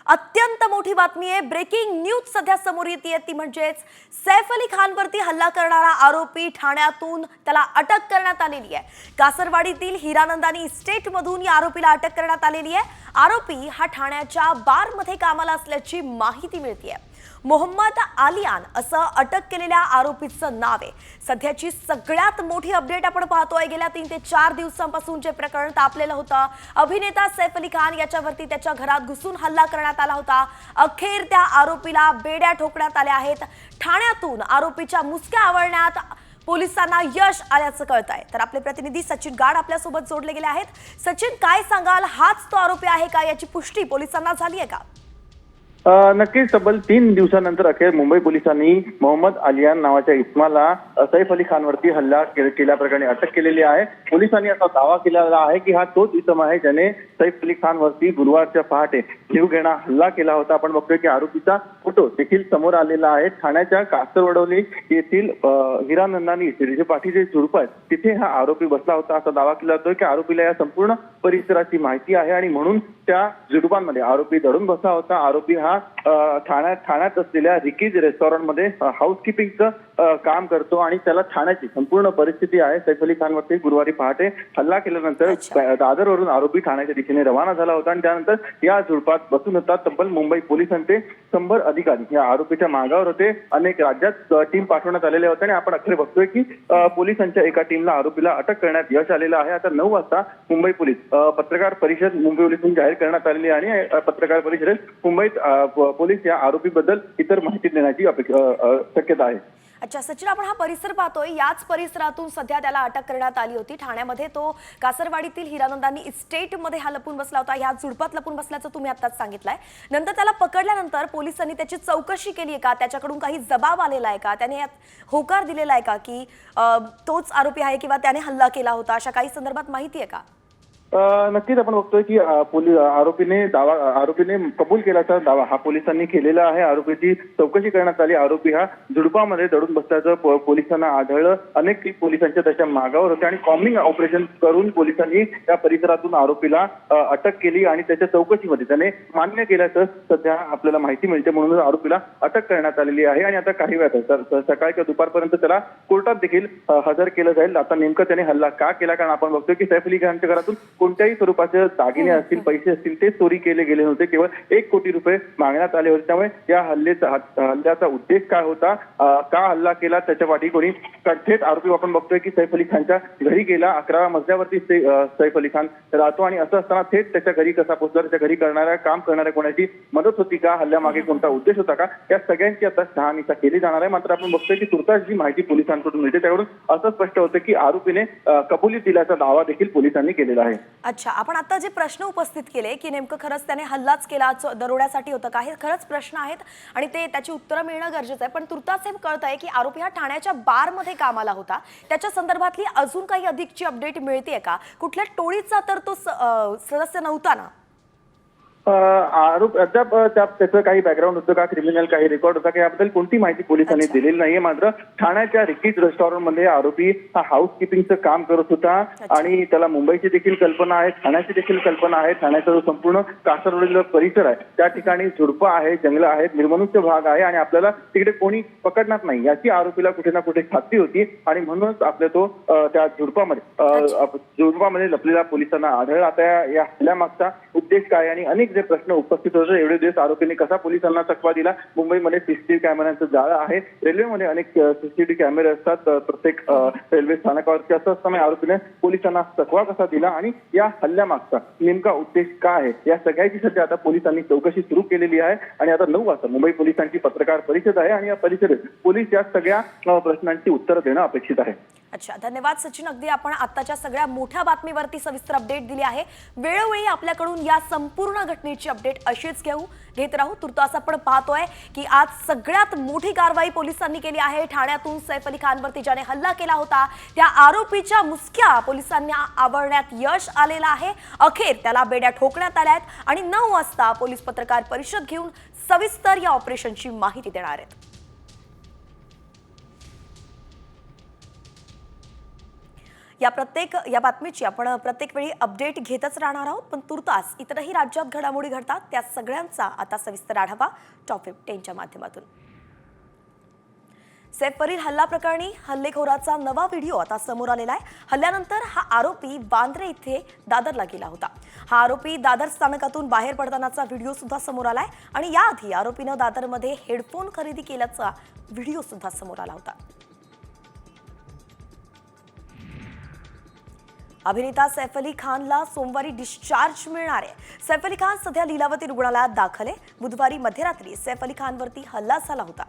अत्यंत मोठी बातमी आहे। ब्रेकिंग न्यूज सध्या समोर येते ती म्हणजेच सैफ अली खानवरती हल्ला करणारा आरोपी ठाण्यातून त्याला अटक करण्यात आलेली आहे। कासरवाडीतील हिरानंदानी इस्टेट मधून या आरोपीला अटक करण्यात आलेली आहे। आरोपी हा ठाण्याच्या बारमध्ये कामाला असल्याची माहिती मिळते। मोहम्मद आलियान असं अटक केलेल्या आरोपीचं नाव आहे। सध्याची सगळ्यात मोठी अपडेट आपण पाहतोय। गेल्या 3 ते 4 दिवसांपासून जे प्रकरण तापलेलं होतं, अभिनेता सैफ अली खान याच्यावरती त्याच्या घरात घुसून हल्ला करण्यात आला होता। अखेर त्या आरोपीला बेड्या ठोकण्यात आल्या आहेत। ठाण्यातून आरोपीच्या मुसक्या आवळण्यात पोलिसांना यश आल्याचं कळतंय। तर आपले प्रतिनिधी सचिन गाड आपल्या सोबत जोडले गेले आहेत। सचिन, काय सांगाल, हाच तो आरोपी आहे का? याची पुष्टी पोलिसांना झाली आहे का? नक्कीच तब्बल 3 दिवसानंतर अखेर मुंबई पोलिसांनी मोहम्मद आलियान नावाच्या इसमाला सैफ अली खानवरती हल्ला केल्याप्रकरणी अटक केलेली आहे। पोलिसांनी असा दावा केलेला आहे की हा तोच इसम आहे ज्याने सैफ अली खानवरती गुरुवारच्या पहाटे जीवघेणा हल्ला केला होता। आपण बघतोय की आरोपीचा फोटो देखील समोर आलेला आहे। ठाण्याच्या कासरवडोली येथील हिरानंदानी जे पाठीचे झुडप आहे तिथे हा आरोपी बसला होता असा दावा केला जातोय की आरोपीला या संपूर्ण परिसराची माहिती आहे आणि म्हणून त्या झुडपांमध्ये आरोपी दडून बसला होता। आरोपी हा ठाण्यात असलेल्या रिकीज रेस्टॉरंटमध्ये हाऊसकीपिंगचं काम करतो आणि त्याला ठाण्याची संपूर्ण परिस्थिती आहे। सैफ अली खानवरती गुरुवारी पहाटे हल्ला केल्यानंतर दादरवरून आरोपी ठाण्याच्या दिशेने रवाना झाला होता आणि त्यानंतर या झुडपात बसून होता। तब्बल मुंबई पोलिसांचे 100 अधिकारी या आरोपीच्या मागावर होते। अनेक राज्यात टीम पाठवण्यात आलेल्या होत्या आणि आपण अखेर बघतोय की पोलिसांच्या एका टीमला आरोपीला अटक करण्यात यश आलेलं आहे। आता 9 वाजता मुंबई पोलीस पत्रकार परिषद मुंबई पोलिसांनी जाहीर करण्यात आलेली आहे आणि पत्रकार परिषदेत मुंबईत पोलीस या आरोपीबद्दल इतर माहिती देण्याची शक्यता आहे। अच्छा सचिन, आपण हा परिसर पाहतोय, याच परिसरातून सध्या त्याला अटक करण्यात आली होती। ठाण्यामध्ये तो कासरवाडीतील हिरानंदानी इस्टेट मध्ये हा लपून बसला होता। ह्या झुडपात लपून बसल्याचं तुम्ही आताच सांगितलंय। नंतर त्याला पकडल्यानंतर पोलिसांनी त्याची चौकशी केली आहे का? त्याच्याकडून काही जबाब आलेला आहे का? त्याने होकार दिलेला आहे का की तोच आरोपी आहे किंवा त्याने हल्ला केला होता? अशा काही संदर्भात माहिती आहे का? नक्कीच आपण बघतोय की आरोपीने कबूल केल्याचा दावा हा पोलिसांनी केलेला आहे। आरोपीची चौकशी करण्यात आली। आरोपी हा झुडपामध्ये दडून बसल्याचं पोलिसांना आढळलं। अनेक पोलिसांच्या त्याच्या मागावर होते आणि कॉम्बिंग ऑपरेशन करून पोलिसांनी त्या परिसरातून आरोपीला अटक केली आणि त्याच्या चौकशीमध्ये त्याने मान्य केल्याचं सध्या आपल्याला माहिती मिळते। म्हणून आरोपीला अटक करण्यात आलेली आहे आणि आता काही वेळात सकाळी किंवा दुपारपर्यंत त्याला कोर्टात देखील हजर केलं जाईल। आता नेमकं त्याने हल्ला का केला? कारण आपण बघतोय की सैफ अली खानच्या घरातून कोणत्याही स्वरूपाचे दागिने असतील, पैसे असतील ते चोरी केले गेले नव्हते। केवळ 1 कोटी रुपये मागण्यात आले होते। त्यामुळे या हल्ल्याचा उद्देश काय होता, का हल्ला केला, त्याच्या पाठी कोणी थेट आरोपी आपण बघतोय की सैफ अली खानच्या घरी गेला। 11व्या मजल्यावरती सैफ अली खान राहतो आणि असं असताना थेट त्याच्या घरी कसा पोहोचला, त्याच्या घरी काम करणाऱ्या कोणाची मदत होती का, हल्ल्यामागे कोणता उद्देश होता का, या सगळ्यांची आता शहानिशा केली जाणार आहे। मात्र आपण बघतोय की तुर्तास जी माहिती पोलिसांकडून मिळते त्यावरून असं स्पष्ट होतं की आरोपीने कबुली दिल्याचा दावा देखील पोलिसांनी केलेला आहे। अच्छा, आपण आता जे प्रश्न उपस्थित केले की नेमकं खरंच त्याने हल्लाच केला, दरोड्यासाठी होतं का, हे खरंच प्रश्न आहेत आणि ते त्याची उत्तरं मिळणं गरजेचं आहे। पण तुर्तास हे कळतंय की आरोपी हा ठाण्याच्या बारमध्ये कामाला होता। त्याच्या संदर्भातली अजून काही अधिकची अपडेट मिळतेय का? कुठल्या टोळीचा तर तो सदस्य नव्हता ना? आरोप अद्याप त्याचं काही बॅकग्राऊंड होतं का, क्रिमिनल काही रेकॉर्ड होता का, याबद्दल कोणती माहिती पोलिसांनी दिलेली नाहीये। मात्र ठाण्याच्या रिकीज रेस्टॉरंटमध्ये आरोपी हा हाऊसकीपिंगचं काम करत होता आणि त्याला मुंबईची देखील कल्पना आहे, ठाण्याची देखील कल्पना आहे। ठाण्याचा जो संपूर्ण कासरवडीचा परिसर आहे त्या ठिकाणी झुडपं आहे, जंगलं आहेत, निर्मनुष्य भाग आहे आणि आपल्याला तिकडे कोणी पकडणार नाही याची आरोपीला कुठे ना कुठे खात्री होती आणि म्हणूनच आपल्या तो त्या झुडपामध्ये लपलेला पोलिसांना आढळला। आता या हल्ल्यामागचा उद्देश काय आणि अनेक जे प्रश्न उपस्थित होते, एवढे दिवस आरोपीने कसा पोलिसांना चकवा दिला? मुंबईमध्ये सीसीटीव्ही कॅमेऱ्यांचं जाळं आहे, रेल्वेमध्ये अनेक सीसीटीव्ही कॅमेरे असतात प्रत्येक रेल्वे स्थानकावरती। असं असताना आरोपीने पोलिसांना चकवा कसा दिला आणि या हल्ल्यामागचा नेमका उद्देश काय आहे, या सगळ्याची सध्या आता पोलिसांनी चौकशी सुरू केलेली आहे आणि आता 9 वाजता मुंबई पोलिसांची पत्रकार परिषद आहे आणि या परिषदेत पोलीस या सगळ्या प्रश्नांची उत्तरं देणं अपेक्षित आहे। अच्छा, धन्यवाद सचिन। अगदी आपण आताच्या सगळ्या मोठ्या बातमीवरती सविस्तर अपडेट दिली आहे। वेळोवेळी आपल्याकडून या संपूर्ण घटनेची अपडेट अशीच घेत राहू। तुर्तास आपण पाहतोय की आज सगळ्यात मोठी कारवाई पोलिसांनी केली आहे। ठाण्यातून सैफ अली खानवरती ज्याने हल्ला केला होता त्या आरोपीच्या मुसक्या पोलिसांना आवळण्यात यश आलेलं आहे। अखेर त्याला बेड्या ठोकण्यात आल्या आहेत आणि 9 वाजता पोलीस पत्रकार परिषद घेऊन सविस्तर या ऑपरेशनची माहिती देणार आहेत। या बातमीची आपण प्रत्येक वेळी अपडेट घेतच राहणार आहोत, पण तुर्तास इतरही राज्यात घडामोडी घडतात त्या सगळ्यांचा आता सविस्तर आढावा टॉप 10च्या माध्यमातून। सैफवरील हल्ला प्रकरणी हल्लेखोराचा नवा व्हिडिओ आता समोर आलेला आहे। हल्ल्यानंतर हा आरोपी वांद्रे इथे दादरला गेला होता। हा आरोपी दादर स्थानकातून बाहेर पडतानाचा व्हिडिओ सुद्धा समोर आलाय आणि याआधी आरोपीनं दादरमध्ये हेडफोन खरेदी केल्याचा व्हिडिओ सुद्धा समोर आला होता। अभिनेता सैफ अली खानला सोमवारी डिस्चार्ज मिळणार आहे। सैफ अली खान सध्या लीलावती रुग्णालयात दाखल आहे। बुधवारी मध्यरात्री सैफ अली खानवरती हल्ला झाला होता।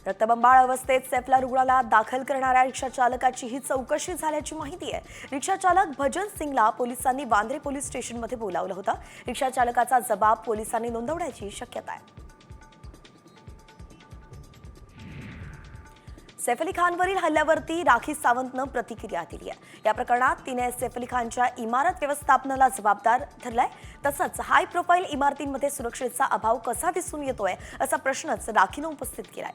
रक्तबंबाळ अवस्थेत सैफला रुग्णालयात दाखल करणाऱ्या रिक्षा चालकाची ही चौकशी झाल्याची माहिती आहे। रिक्षा चालक भजन सिंगला पोलिसांनी वांद्रे पोलीस स्टेशनमध्ये बोलावलं होतं। रिक्षा चालकाचा जबाब पोलिसांनी नोंदवण्याची शक्यता आहे। सैफ अली खानवरील हल्ल्यावरती राखी सावंतनं प्रतिक्रिया दिली आहे। या प्रकरणात तिने सैफ अली खानच्या इमारत व्यवस्थापनाला जबाबदार धरलाय। तसंच हाय प्रोफाईल इमारतींमध्ये सुरक्षेचा अभाव कसा दिसून येतोय असा प्रश्नच राखीनं उपस्थित केलाय।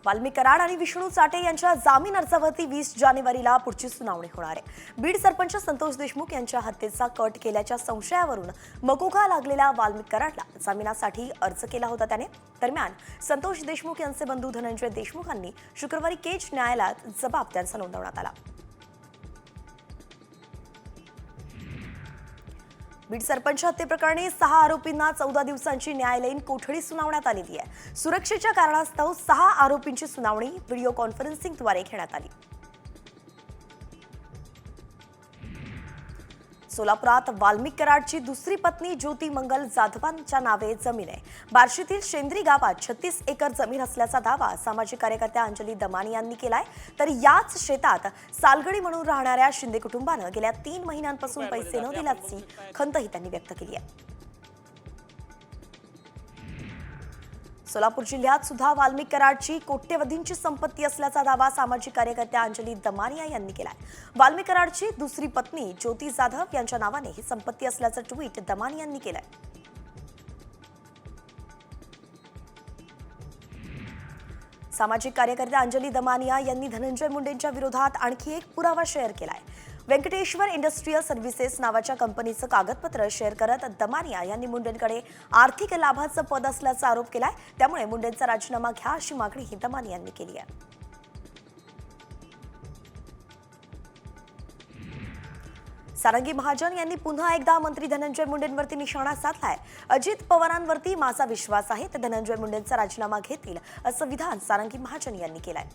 वाल्मिक कराड आणि विष्णू चाटे यांच्या जामीन अर्जावरती 20 जानेवारीला पुढची सुनावणी होणार आहे। बीड सरपंच संतोष देशमुख यांच्या हत्येचा कट केल्याच्या संशयावरून मकोका लागलेल्या वाल्मिक कराडला जामिनासाठी अर्ज केला होता त्याने। दरम्यान संतोष देशमुख यांचे बंधू धनंजय देशमुखांनी शुक्रवारी केज न्यायालयात जबाब त्यांचा नोंदवण्यात आला। बीड सरपंच हत्येप्रकरणी 6 आरोपींना 14 दिवसांची न्यायालयीन कोठडी सुनावण्यात आलेली आहे। सुरक्षेच्या कारणास्तव 6 आरोपींची सुनावणी व्हिडिओ कॉन्फरन्सिंगद्वारे घेण्यात आली। सोलापुरात वाल्मिक कराडची दुसरी पत्नी ज्योती मंगल जाधवांच्या नावे जमीन आहे। बार्शीतील शेंद्री गावात 36 एकर जमीन असल्याचा दावा सामाजिक कार्यकर्त्या अंजली दमानी यांनी केलाय। तर याच शेतात सालगडी म्हणून राहणाऱ्या शिंदे कुटुंबानं गेल्या 3 महिन्यांपासून पैसे न दिल्याची खंतही त्यांनी व्यक्त केली आहे। सोलापूर जिल्ह्यात सुद्धा वाल्मिक कराडची कोट्यवधींची संपत्ती असल्याचा दावा सामाजिक कार्यकर्त्या अंजली दमानिया यांनी केलाय। वाल्मिक कराडची दुसरी पत्नी ज्योती जाधव यांच्या नावाने ही संपत्ती असल्याचं ट्विट दमानिया यांनी केलंय। सामाजिक कार्यकर्त्या अंजली दमानिया यांनी धनंजय मुंडेंच्या विरोधात आणखी एक पुरावा शेअर केलाय। व्यंकटेश्वर इंडस्ट्रियल सर्व्हिसेस नावाच्या कंपनीचं कागदपत्र शेअर करत दमानिया यांनी मुंडेंकडे आर्थिक लाभाचं पद असल्याचा आरोप केलाय। त्यामुळे मुंडेंचा राजीनामा घ्या अशी मागणीही दमानिया यांनी केली आहे। सारंगी महाजन यांनी पुन्हा एकदा मंत्री धनंजय मुंडेंवरती निशाणा साधलाय। अजित पवारांवरती माझा विश्वास आहे, ते धनंजय मुंडेंचा राजीनामा घेतील असं विधान सारंगी महाजन यांनी केलंय।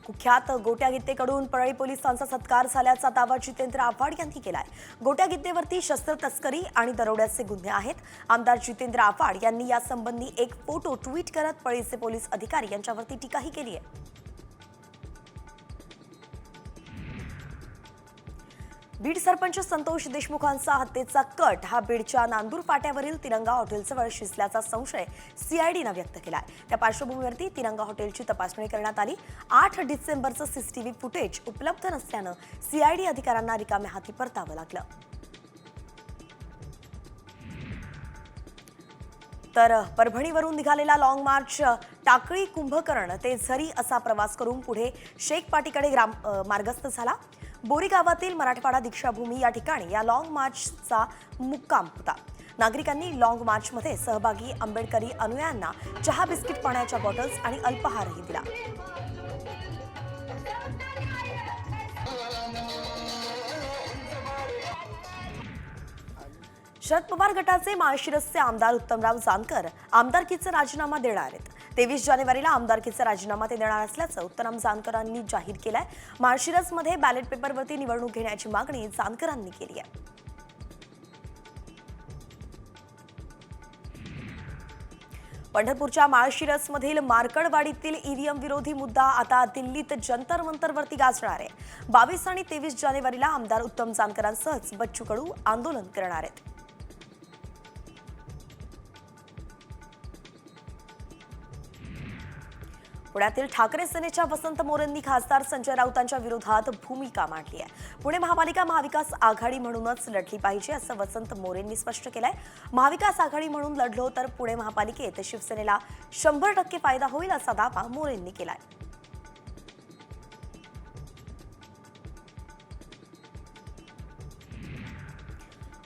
कुख्यात गोट्या गित्तेकडून परळी पोलिसांचा सत्कार झाल्याचा दावा जितेंद्र आव्हाड यांनी केलाय। गोट्या गित्तेवरती शस्त्र तस्करी आणि दरोड्याचे गुन्हे आहेत। आमदार जितेंद्र आव्हाड यांनी यासंबंधी एक फोटो ट्विट करत परळीचे पोलीस अधिकारी यांच्यावरती टीकाही केली आहे। बीड सरपंच संतोष देशमुखांचा हत्येचा कट हा बीडच्या नांदूर फाट्यावरील तिरंगा हॉटेलजवळ शिजल्याचा संशय सीआयडीनं व्यक्त केलाय। त्या पार्श्वभूमीवरती तिरंगा हॉटेलची तपासणी करण्यात आली। 8 डिसेंबरचं सीसीटीव्ही फुटेज उपलब्ध नसल्यानं सीआयडी अधिकाऱ्यांना रिकाम्या हाती परतावं लागलं। तर परभणीवरून निघालेला लॉंग मार्च टाकळी कुंभकर्ण ते झरी असा प्रवास करून पुढे शेखपाटीकडे मार्गस्थ झाला। बोरी गावातील मराठवाडा दीक्षाभूमी या ठिकाणी या लॉंग मार्चचा मुक्काम होता। नागरिकांनी लॉंग मार्चमध्ये सहभागी आंबेडकरी अनुयायांना चहा, बिस्किट, पाण्याच्या बॉटल्स आणि अल्पाहारही दिला। शरद पवार गटाचे माळशिरसचे आमदार उत्तमराव जानकर आमदारकीचा राजीनामा देणार आहेत। 23 जानेवारीला आमदारकीचा राजीनामा ते देणार असल्याचं उत्तम जानकरांनी जाहीर केलंय। माळशिरसमध्ये बॅलेट पेपरवरती निवडणूक घेण्याची मागणी जानकरांनी केली आहे। पंढरपूरच्या माळशिरसमधील मार्कडवाडीतील ईव्हीएम विरोधी मुद्दा आता दिल्लीत जंतर मंतरवरती गाजणार आहे। 22 आणि 23 जानेवारीला आमदार उत्तम जानकरांसह बच्चू कडू आंदोलन करणार आहेत। पुण्यातील ठाकरे सेनेच्या वसंत मोरेंनी खासदार संजय राऊतांच्या विरोधात भूमिका मांडली आहे. पुणे महापालिका महाविकास आघाडी म्हणूनच लढली पाहिजे असं वसंत मोरेंनी स्पष्ट केलंय. महाविकास आघाडी म्हणून लढलो तर पुणे महापालिकेत शिवसेनेला 100% फायदा होईल असा दावा मोरेंनी केलाय.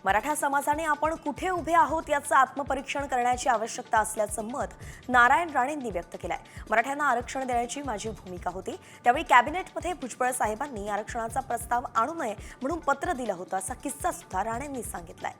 मराठा समाजाने आपण कुठे उभे आहोत याचं आत्मपरीक्षण करण्याची आवश्यकता असल्याचं मत नारायण राणेंनी व्यक्त केलंय. मराठ्यांना आरक्षण देण्याची माझी भूमिका होती. त्यावेळी कॅबिनेटमध्ये भुजबळ साहेबांनी आरक्षणाचा प्रस्ताव आणू नये म्हणून पत्र दिलं होतं असा किस्सा सुद्धा राणेंनी सांगितलाय.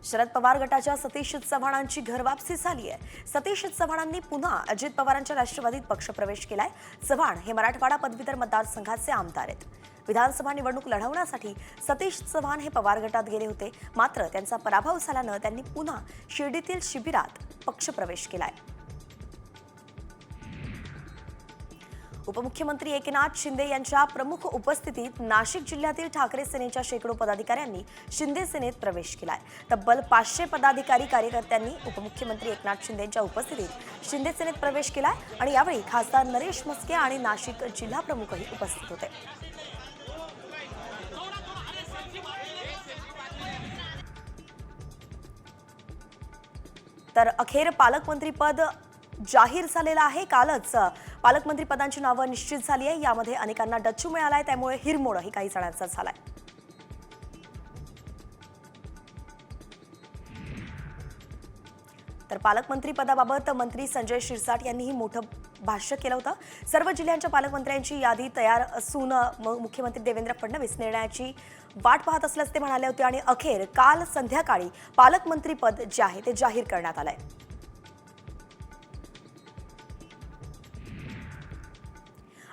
शरद पवार गटाच्या सतीश चव्हाणांची घरवापसी झाली आहे. सतीश चव्हाणांनी पुन्हा अजित पवारांच्या राष्ट्रवादीत पक्षप्रवेश केलाय. चव्हाण हे मराठवाडा पदवीधर मतदारसंघाचे आमदार आहेत. विधानसभा निवडणूक लढवण्यासाठी सतीश चव्हाण हे पवार गटात गेले होते. मात्र त्यांचा पराभव झाल्यानं त्यांनी पुन्हा शिर्डीतील शिबिरात पक्षप्रवेश केलाय. उपमुख्यमंत्री एकनाथ शिंदे यांच्या प्रमुख उपस्थितीत नाशिक जिल्ह्यातील ठाकरे सेनेच्या शेकडो पदाधिकाऱ्यांनी शिंदे सेनेत प्रवेश केलाय. तब्बल 500 पदाधिकारी कार्यकर्त्यांनी उपमुख्यमंत्री एकनाथ शिंदेच्या उपस्थितीत शिंदे सेनेत प्रवेश केलाय आणि यावेळी खासदार नरेश म्हस्के आणि नाशिक जिल्हा प्रमुखही उपस्थित होते. तर अखेर पालकमंत्रीपद जाहीर झालेलं आहे. कालच पालकमंत्री पदांची नावं निश्चित झाली आहे. यामध्ये अनेकांना डच्चू मिळालाय, त्यामुळे हिरमोडही काही जणांचा झालाय. तर पालकमंत्री पदाबाबत मंत्री संजय शिरसाट यांनीही मोठं भाष्य केलं होतं. सर्व जिल्ह्यांच्या पालकमंत्र्यांची यादी तयार असून मुख्यमंत्री देवेंद्र फडणवीस निर्णयाची वाट पाहत असल्याचं ते म्हणाले होते आणि अखेर काल संध्याकाळी पालकमंत्रीपद जे आहे ते जाहीर करण्यात आलंय.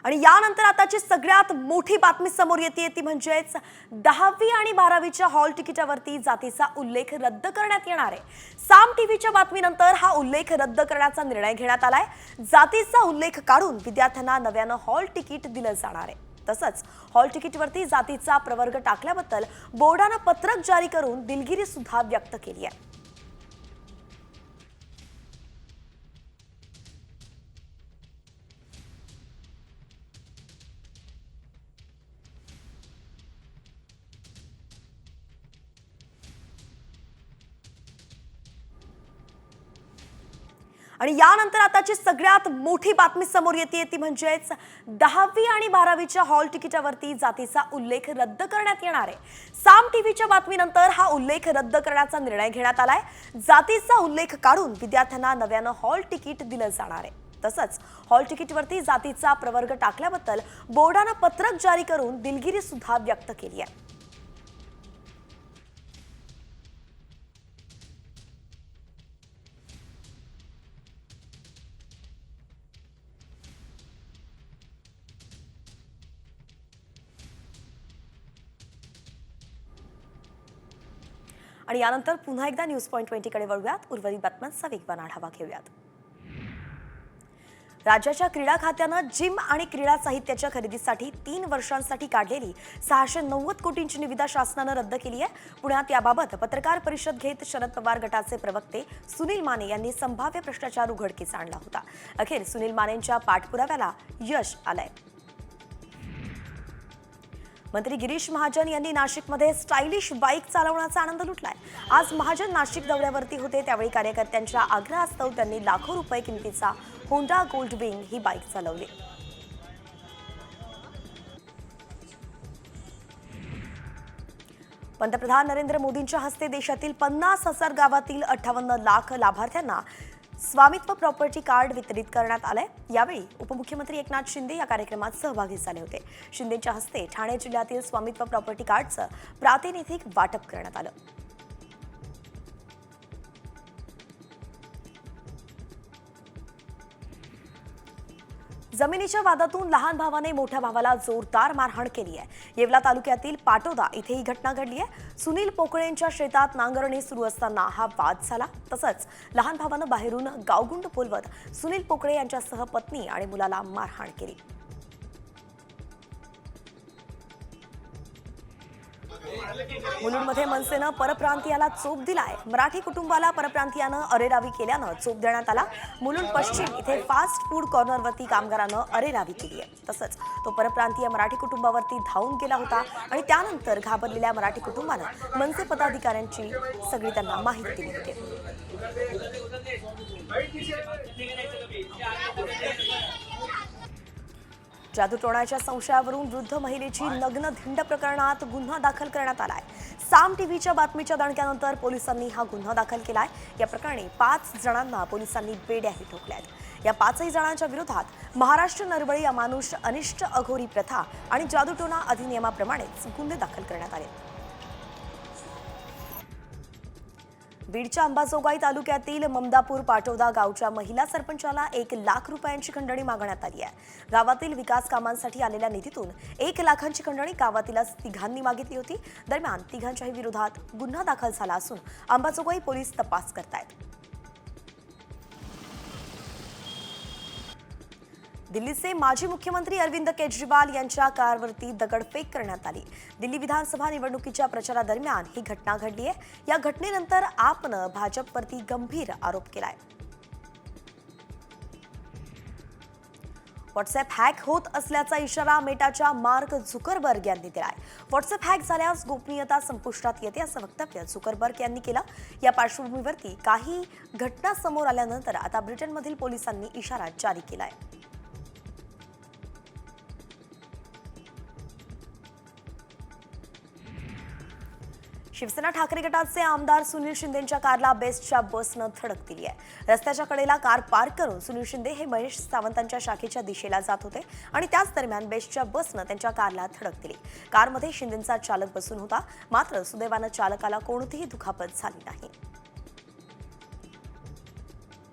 आणि यानंतर आताची सगळ्यात मोठी बातमी समोर येते ती म्हणजेच 10वी आणि 12वीच्या हॉल तिकिटावरती जातीचा उल्लेख रद्द करण्यात येणार आहे. साम टीव्हीच्या बातमीनंतर हा उल्लेख रद्द करण्याचा निर्णय घेण्यात आलाय. जातीचा उल्लेख काढून विद्यार्थ्यांना नव्यानं हॉल तिकीट दिलं जाणार आहे. तसंच हॉल तिकीटवरती जातीचा प्रवर्ग टाकल्याबद्दल बोर्डानं पत्रक जारी करून दिलगिरी सुद्धा व्यक्त केली आहे. आणि यानंतर आताची सगळ्यात मोठी बातमी समोर येते ती म्हणजेच 10वी आणि 12वीच्या हॉल तिकिटावरती जातीचा उल्लेख रद्द करण्यात येणार आहे. साम टीव्हीच्या बातमीनंतर हा उल्लेख रद्द करण्याचा निर्णय घेण्यात आलाय. जातीचा उल्लेख काढून विद्यार्थ्यांना नव्यानं हॉल तिकीट दिलं जाणार आहे. तसंच हॉल तिकीटवरती जातीचा प्रवर्ग टाकल्याबद्दल बोर्डानं पत्रक जारी करून दिलगिरी सुद्धा व्यक्त केली आहे. आणि यानंतर पुन्हा एकदा न्यूज पॉइंट 20 कडे वळूयात. उर्वरित बातम्यांचा वेगवान आढावा घेऊयात. राज्याच्या क्रीडा खात्यानं जिम आणि क्रीडा साहित्याच्या खरेदीसाठी 3 वर्षांसाठी काढलेली 690 कोटींची निविदा शासनानं रद्द केली आहे. पुण्यात याबाबत पत्रकार परिषद घेत शरद पवार गटाचे प्रवक्ते सुनील माने यांनी संभाव्य भ्रष्टाचार उघडकीस आणला होता. अखेर सुनील मानेंच्या पाठपुराव्याला यश आलंय. मंत्री गिरीश महाजन यांनी नाशिकमध्ये स्टायलिश बाईक चालवण्याचा आनंद लुटलाय. आज महाजन नाशिक दौऱ्यावरती होते. त्यावेळी कार्यकर्त्यांच्या आग्रहास्तव त्यांनी लाखो रुपये किमतीचा होंडा गोल्ड विंग ही बाईक चालवली. पंतप्रधान नरेंद्र मोदींच्या हस्ते देशातील 50,000 गावातील 58 लाख लाभार्थ्यांना स्वामित्व प्रॉपर्टी कार्ड वितरित करण्यात आलंय. यावेळी उपमुख्यमंत्री एकनाथ शिंदे या कार्यक्रमात सहभागी झाले होते. शिंदेच्या हस्ते ठाणे जिल्ह्यातील स्वामित्व प्रॉपर्टी कार्डचं प्रातिनिधिक वाटप करण्यात आलं. जमिनीच्या वादातून लहान भावाने मोठ्या भावाला जोरदार मारहाण केली आहे. येवला तालुक्यातील पाटोदा इथे ही घटना घडली आहे. सुनील पोकळेंच्या शेतात नांगरणी सुरू असताना हा वाद झाला. तसंच लहान भावानं बाहेरून गावगुंड बोलवत सुनील पोकळे यांच्यासह पत्नी आणि मुलाला मारहाण केली. मुलुंडमध्ये मनसेनं परप्रांतीयाला चोप दिलाय. मराठी कुटुंबाला परप्रांतीयानं अरेरावी केल्यानं चोप देण्यात आला. मुलुंड पश्चिम इथे फास्ट फूड कॉर्नरवरती कामगारानं अरेरावी केली आहे. तसंच तो परप्रांतीय मराठी कुटुंबावरती धावून गेला होता आणि त्यानंतर घाबरलेल्या मराठी कुटुंबानं मनसे पदाधिकाऱ्यांची सगळी त्यांना माहिती दिली होती. जादूटोणाच्या संशयावरून वृद्ध महिलेची नग्न धिंड प्रकरणात गुन्हा दाखल करण्यात आलाय. साम टीव्हीच्या बातमीच्या दणक्यानंतर पोलिसांनी हा गुन्हा दाखल केलाय. या प्रकरणी 5 जणांना पोलिसांनी बेड्याही ठोकल्यात. या 5ही जणांच्या विरोधात महाराष्ट्र नरबळी अमानुष अनिष्ट अघोरी प्रथा आणि जादूटोणा अधिनियमाप्रमाणेच गुन्हे दाखल करण्यात आले. बीडच्या अंबाजोगाई तालुक्यातील ममदापूर पाटोदा गावच्या महिला सरपंचाला 1 लाख रुपयांची खंडणी मागण्यात आली आहे. गावातील विकास कामांसाठी आलेल्या निधीतून 1 लाखांची खंडणी गावातील तिघांनी मागितली होती. दरम्यान तिघांच्याही विरोधात गुन्हा दाखल झाला असून अंबाजोगाई पोलीस तपास करतायत. दिल्लीचे माजी मुख्यमंत्री अरविंद केजरीवाल यांच्या कारवरती दगडफेक करण्यात आली. दिल्ली विधानसभा निवडणुकीच्या प्रचारादरम्यान ही घटना घडली आहे. या घटनेनंतर आपनं भाजपवरती गंभीर आरोप केलाय. व्हॉट्सअॅप हॅक होत असल्याचा इशारा मेटाच्या मार्क झुकरबर्ग यांनी दिलाय. व्हॉट्सअॅप हॅक झाल्यास गोपनीयता संपुष्टात येते असं वक्तव्य झुकरबर्ग यांनी केलं. या पार्श्वभूमीवरती काही घटना समोर आल्यानंतर आता ब्रिटनमधील पोलिसांनी इशारा जारी केलाय. शिवसेना ठाकरे गटाचे आमदार सुनील शिंदेंच्या कारला बेस्टच्या बसनं धडक दिली आहे. रस्त्याच्या कडेला कार पार्क करून सुनील शिंदे हे महेश सावंतांच्या शाखेच्या दिशेला जात होते आणि त्याच दरम्यान बेस्टच्या बसनं त्यांच्या कारला धडक दिली. कारमध्ये शिंदेंचा चालक बसून होता. मात्र सुदैवानं चालकाला कोणतीही दुखापत झाली नाही.